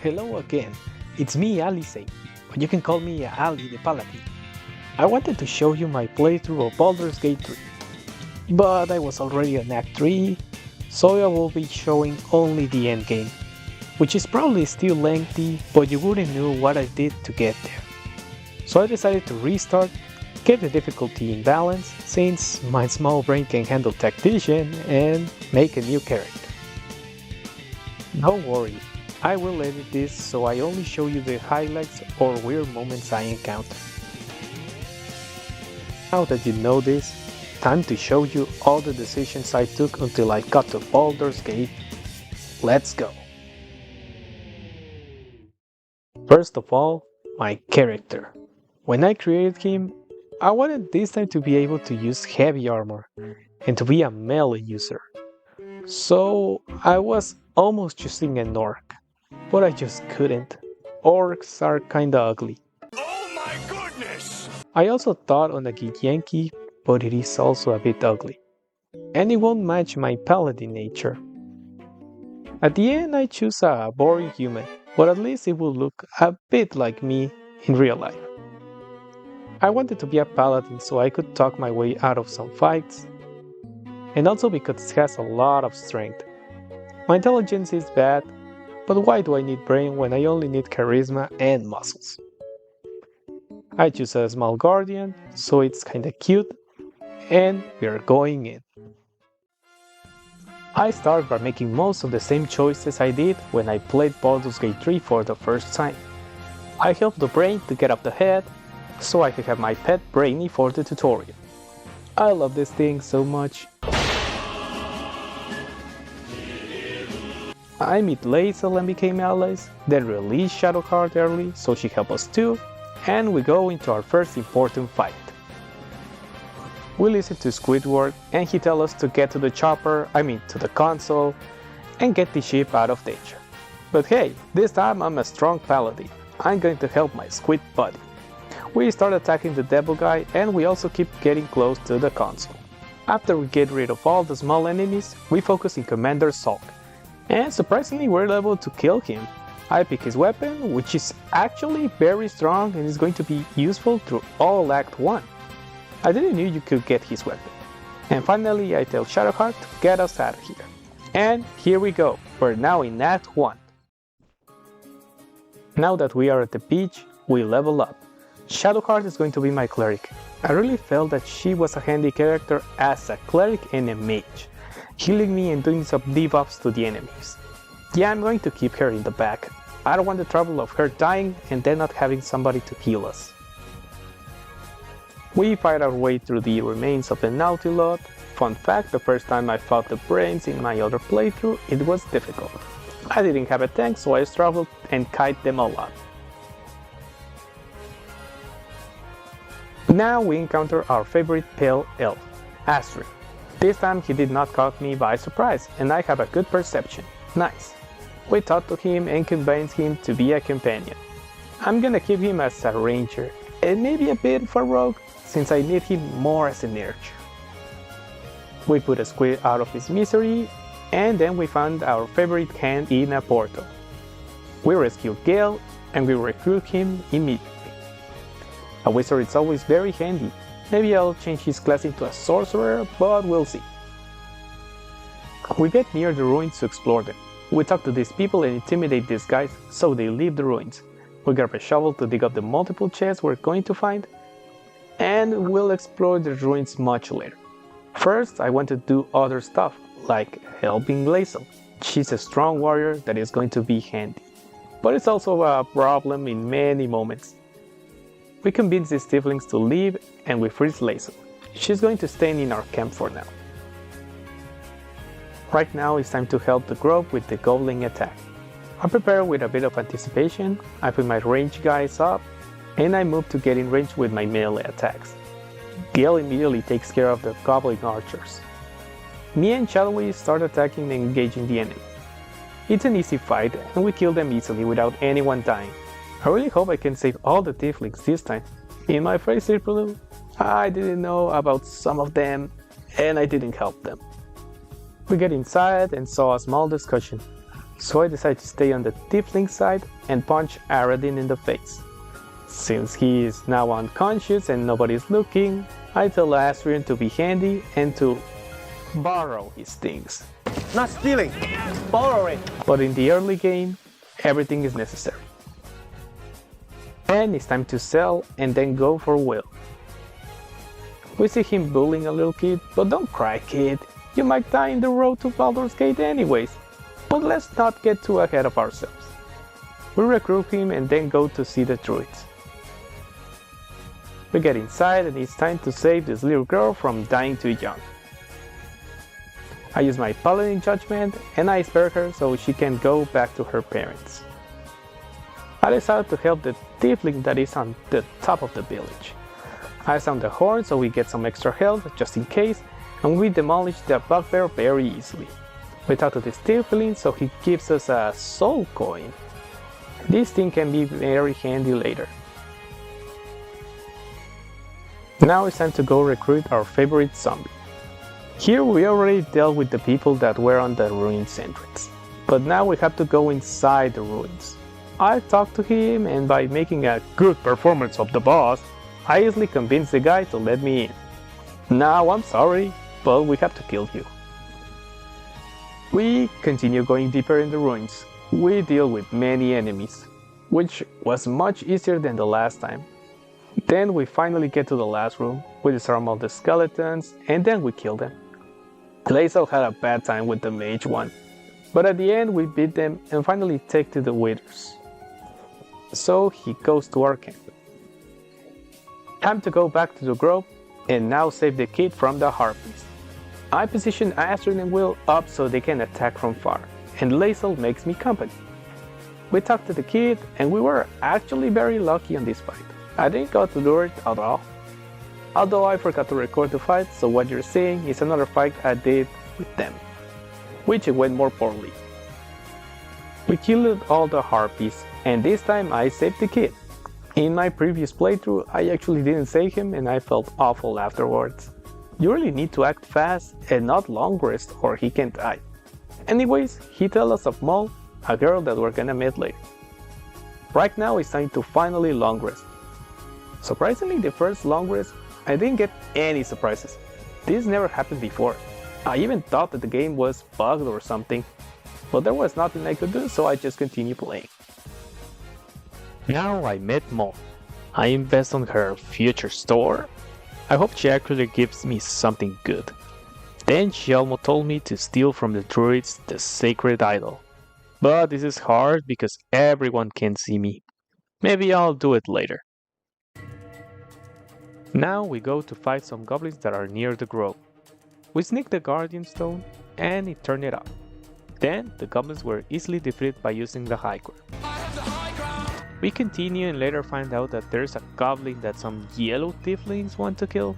Hello again, it's me Alli, but you can call me Alli the Paladin. I wanted to show you my playthrough of Baldur's Gate 3, but I was already on Act 3, so I will be showing only the endgame, which is probably still lengthy, but you wouldn't know what I did to get there. So I decided to restart, get the difficulty in balance, since my small brain can handle Tactician, and make a new character. Don't worry, I will edit this so I only show you the highlights or weird moments I encounter. Now that you know this, time to show you all the decisions I took until I got to Baldur's Gate. Let's go! First of all, my character. When I created him, I wanted this time to be able to use heavy armor and to be a melee user. So I was almost choosing an orc, but I just couldn't. Orcs are kinda ugly. Oh my goodness! I also thought on a Githyanki, but it is also a bit ugly. And it won't match my paladin nature. At the end I choose a boring human, but at least it will look a bit like me in real life. I wanted to be a paladin so I could talk my way out of some fights, and also because it has a lot of strength. My intelligence is bad, but why do I need brain when I only need charisma and muscles? I choose a small guardian, so it's kinda cute, and we are going in. I start by making most of the same choices I did when I played Baldur's Gate 3 for the first time. I helped the brain to get up the head, so I could have my pet Brainy for the tutorial. I love this thing so much. I meet Lae'zel and became allies, then release Shadowheart early so she helped us too, and we go into our first important fight. We listen to Squidward and he tells us to get to the chopper, to the console, and get the ship out of danger. But hey, this time I'm a strong paladin. I'm going to help my squid buddy. We start attacking the devil guy and we also keep getting close to the console. After we get rid of all the small enemies, we focus in Commander Salk. And surprisingly we're able to kill him. I pick his weapon, which is actually very strong and is going to be useful through all Act 1. I didn't know you could get his weapon. And finally I tell Shadowheart to get us out of here. And here we go, we're now in Act 1. Now that we are at the beach, we level up. Shadowheart is going to be my cleric. I really felt that she was a handy character as a cleric and a mage, healing me and doing some debuffs to the enemies. Yeah, I'm going to keep her in the back. I don't want the trouble of her dying and then not having somebody to heal us. We fight our way through the remains of the Nautilot. Fun fact, the first time I fought the brains in my other playthrough, it was difficult. I didn't have a tank, so I struggled and kite them all up. Now we encounter our favorite pale elf, Astrid. This time he did not caught me by surprise, and I have a good perception. Nice. We talk to him and convince him to be a companion. I'm gonna keep him as a ranger, and maybe a bit of a rogue, since I need him more as an archer. We put a squid out of his misery, and then we found our favorite hand in a portal. We rescue Gale, and we recruit him immediately. A wizard is always very handy. Maybe I'll change his class into a sorcerer, but we'll see. We get near the ruins to explore them. We talk to these people and intimidate these guys, so they leave the ruins. We grab a shovel to dig up the multiple chests we're going to find, and we'll explore the ruins much later. First, I want to do other stuff, like helping Lae'zel. She's a strong warrior that is going to be handy, but it's also a problem in many moments. We convince the tieflings to leave and we freeze Lae'zel. She's going to stay in our camp for now. Right now it's time to help the group with the goblin attack. I prepare with a bit of anticipation, I put my range guys up, and I move to get in range with my melee attacks. Gale immediately takes care of the goblin archers. Me and Shadowy start attacking and engaging the enemy. It's an easy fight and we kill them easily without anyone dying. I really hope I can save all the tieflings this time. In my first playthrough, I didn't know about some of them and I didn't help them. We get inside and saw a small discussion. So I decide to stay on the tiefling side and punch Aradin in the face. Since he is now unconscious and nobody's looking, I tell Asrian to be handy and to borrow his things. Not stealing, borrowing. But in the early game, everything is necessary. And it's time to sell and then go for Will. We see him bullying a little kid, but don't cry, kid. You might die in the road to Baldur's Gate anyways. But let's not get too ahead of ourselves. We recruit him and then go to see the druids. We get inside and it's time to save this little girl from dying too young. I use my paladin judgment and I spare her so she can go back to her parents. I decide to help the tiefling that is on the top of the village. I sound the horn so we get some extra health just in case, and we demolish the bugbear very easily. We talk to this tiefling so he gives us a soul coin. This thing can be very handy later. Now it's time to go recruit our favorite zombie. Here we already dealt with the people that were on the ruins entrance, but now we have to go inside the ruins. I talked to him and by making a good performance of the boss, I easily convinced the guy to let me in. Now I'm sorry, but we have to kill you. We continue going deeper in the ruins. We deal with many enemies, which was much easier than the last time. Then we finally get to the last room, we disarm all the skeletons, and then we kill them. Lae'zel had a bad time with the mage one, but at the end we beat them and finally take to the withers. So he goes to our camp. Time to go back to the grove and now save the kid from the harpies. I position Astrid and Will up so they can attack from far, and Lae'zel makes me company. We talked to the kid and we were actually very lucky on this fight. I didn't go to do it at all. Although I forgot to record the fight, so what you're seeing is another fight I did with them, which went more poorly. We killed all the harpies, and this time I saved the kid. In my previous playthrough, I actually didn't save him and I felt awful afterwards. You really need to act fast and not long rest or he can die. Anyways, he tells us of Moll, a girl that we're gonna meet later. Right now it's time to finally long rest. Surprisingly, the first long rest, I didn't get any surprises. This never happened before. I even thought that the game was bugged or something, but there was nothing I could do, so I just continued playing. Now I met Moll. I invest on her future store. I hope she actually gives me something good. Then she almost told me to steal from the druids the sacred idol. But this is hard because everyone can see me. Maybe I'll do it later. Now we go to fight some goblins that are near the grove. We sneak the guardian stone and turn it up. Then the goblins were easily defeated by using the high ground. We continue and later find out that there's a goblin that some yellow tieflings want to kill.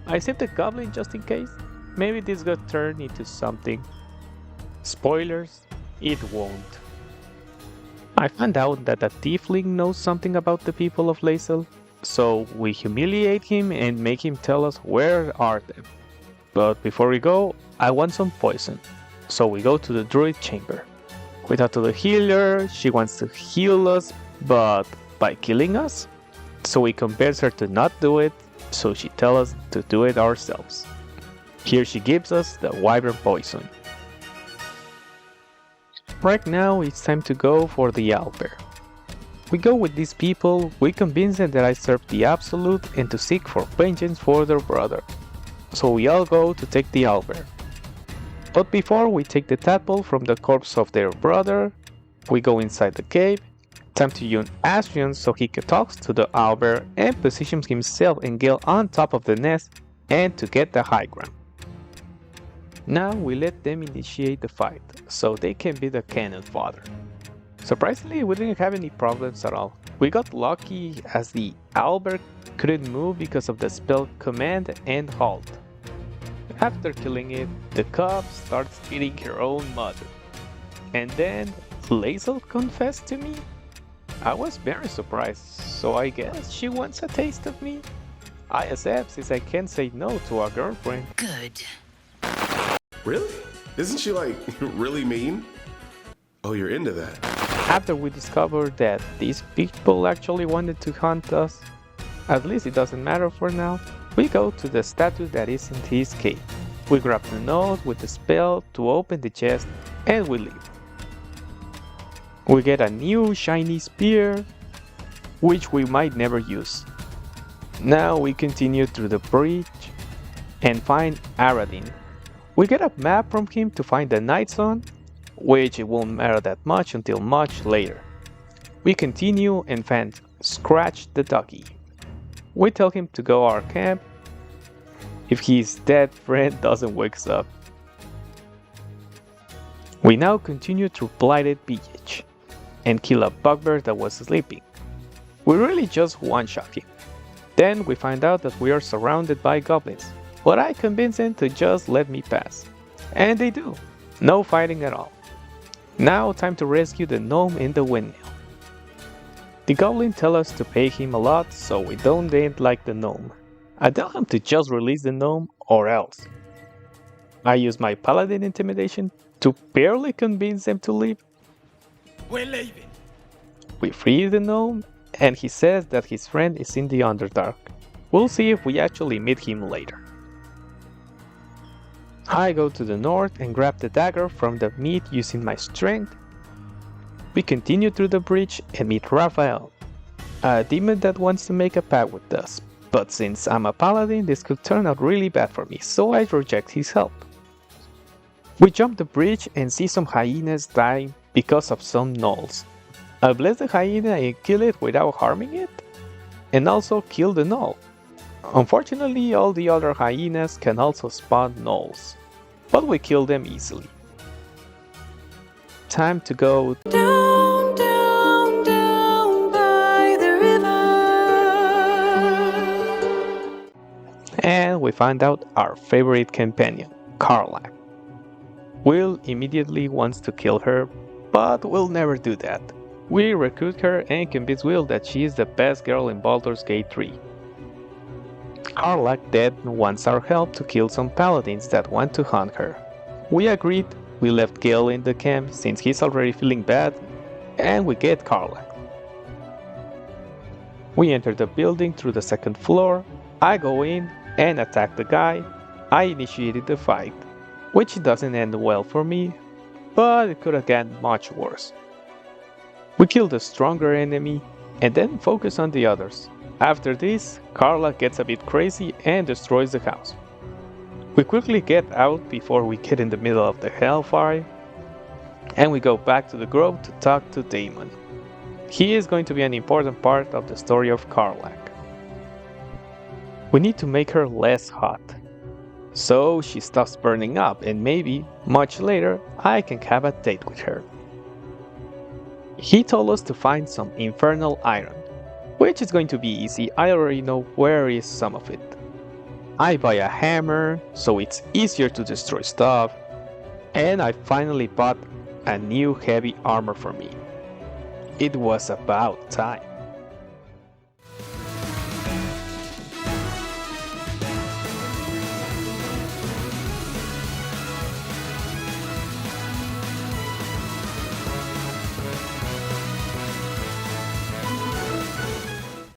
I saved the goblin just in case. Maybe this got turned into something. Spoilers, it won't. I found out that a tiefling knows something about the people of Lae'zel, so we humiliate him and make him tell us where are they. But before we go, I want some poison, so we go to the druid chamber. We talk to the healer, she wants to heal us, but by killing us? So we convince her to not do it, so she tells us to do it ourselves. Here she gives us the wyvern poison. Right now it's time to go for the owlbear. We go with these people, we convince them that I serve the Absolute and to seek for vengeance for their brother. So we all go to take the owlbear. But before we take the tadpole from the corpse of their brother, we go inside the cave. Time to use Asrian so he talks to the owlbear and positions himself and Gale on top of the nest and to get the high ground. Now we let them initiate the fight, so they can be the cannon fodder. Surprisingly, we didn't have any problems at all. We got lucky as the owlbear couldn't move because of the spell Command and Halt. After killing it, the cub starts eating her own mother. And then Lae'zel confessed to me? I was very surprised, so I guess she wants a taste of me. I accept since I can't say no to a girlfriend. Good. Really? Isn't she like really mean? Oh, you're into that. After we discovered that these people actually wanted to hunt us, at least it doesn't matter for now, we go to the statue that is in his cave. We grab the nose with the spell to open the chest and we leave. We get a new shiny spear, which we might never use. Now we continue through the bridge and find Aradin. We get a map from him to find the Night Zone, which it won't matter that much until much later. We continue and find Scratch the Doggy. We tell him to go our camp if his dead friend doesn't wake up. We now continue through Blighted Beach and kill a bugbear that was sleeping. We really just one-shot him. Then we find out that we are surrounded by goblins, but I convince them to just let me pass. And they do. No fighting at all. Now time to rescue the gnome in the windmill. The goblin tells us to pay him a lot so we don't end like the gnome. I tell him to just release the gnome or else. I use my paladin intimidation to barely convince them to leave. We're leaving. We free the gnome and he says that his friend is in the Underdark. We'll see if we actually meet him later. I go to the north and grab the dagger from the meat using my strength. We continue through the bridge and meet Raphael, a demon that wants to make a pact with us, but since I'm a paladin this could turn out really bad for me, so I reject his help. We jump the bridge and see some hyenas dying because of some gnolls. I bless the hyena and kill it without harming it, and also kill the gnoll. Unfortunately, all the other hyenas can also spawn gnolls, but we kill them easily. Time to go Down, down, down by the river. And we find out our favorite companion, Karlach. Will immediately wants to kill her, but we'll never do that. We recruit her and convince Will that she is the best girl in Baldur's Gate 3. Karlach then wants our help to kill some paladins that want to hunt her. We agreed, we left Gale in the camp since he's already feeling bad, and we get Karlach. We enter the building through the second floor. I go in and attack the guy. I initiated the fight, which doesn't end well for me, but it could have gotten much worse. We kill the stronger enemy and then focus on the others. After this, Karlach gets a bit crazy and destroys the house. We quickly get out before we get in the middle of the hellfire, and we go back to the grove to talk to Daemon. He is going to be an important part of the story of Karlach. We need to make her less hot, so she stops burning up, and maybe, much later, I can have a date with her. He told us to find some infernal iron, which is going to be easy. I already know where is some of it. I buy a hammer, so it's easier to destroy stuff, and I finally bought a new heavy armor for me. It was about time.